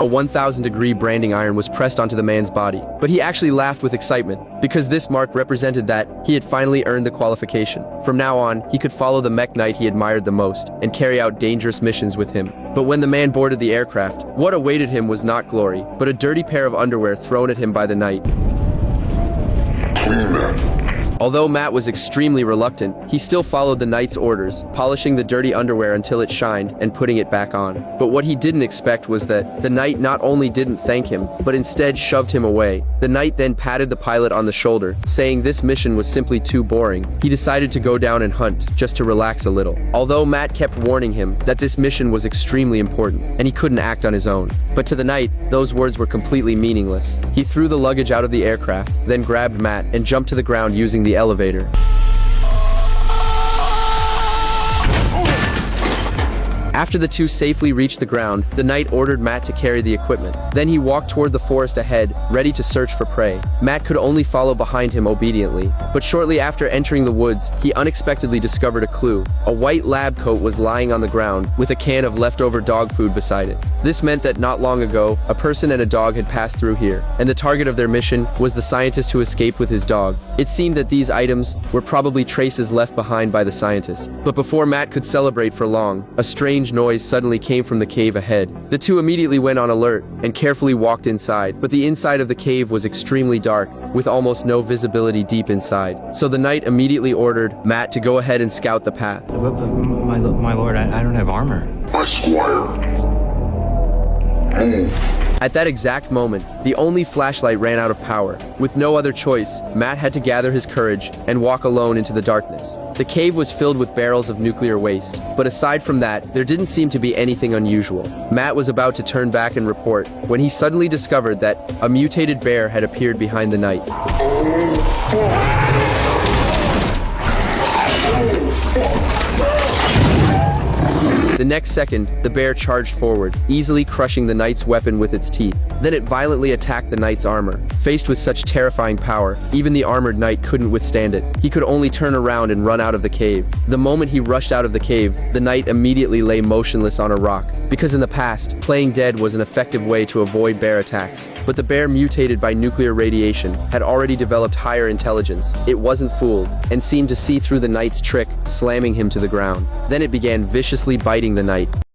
A 1,000-degree branding iron was pressed onto the man's body, but he actually laughed with excitement, because this mark represented that he had finally earned the qualification. From now on, he could follow the mech knight he admired the most, and carry out dangerous missions with him. But when the man boarded the aircraft, what awaited him was not glory, but a dirty pair of underwear thrown at him by the knight. Although Matt was extremely reluctant, he still followed the knight's orders, polishing the dirty underwear until it shined and putting it back on. But what he didn't expect was that the knight not only didn't thank him, but instead shoved him away. The knight then patted the pilot on the shoulder, saying this mission was simply too boring. He decided to go down and hunt, just to relax a little. Although Matt kept warning him that this mission was extremely important, and he couldn't act on his own. But to the knight, those words were completely meaningless. He threw the luggage out of the aircraft, then grabbed Matt and jumped to the ground using the elevator. After the two safely reached the ground, the knight ordered Matt to carry the equipment. Then he walked toward the forest ahead, ready to search for prey. Matt could only follow behind him obediently, but shortly after entering the woods, he unexpectedly discovered a clue. A white lab coat was lying on the ground, with a can of leftover dog food beside it. This meant that not long ago, a person and a dog had passed through here, and the target of their mission was the scientist who escaped with his dog. It seemed that these items were probably traces left behind by the scientist. But before Matt could celebrate for long, a strange noise suddenly came from the cave ahead. The two immediately went on alert and carefully walked inside, but the inside of the cave was extremely dark, with almost no visibility deep inside. So the knight immediately ordered Matt to go ahead and scout the path. But my lord, I don't have armor. My squire. Move. At that exact moment, the only flashlight ran out of power. With no other choice, Matt had to gather his courage and walk alone into the darkness. The cave was filled with barrels of nuclear waste, but aside from that, there didn't seem to be anything unusual. Matt was about to turn back and report, when he suddenly discovered that a mutated bear had appeared behind the knight. The next second, the bear charged forward, easily crushing the knight's weapon with its teeth. Then it violently attacked the knight's armor. Faced with such terrifying power, even the armored knight couldn't withstand it. He could only turn around and run out of the cave. The moment he rushed out of the cave, the knight immediately lay motionless on a rock, because in the past, playing dead was an effective way to avoid bear attacks. But the bear, mutated by nuclear radiation, had already developed higher intelligence. It wasn't fooled, and seemed to see through the knight's trick, slamming him to the ground. Then it began viciously biting the knight.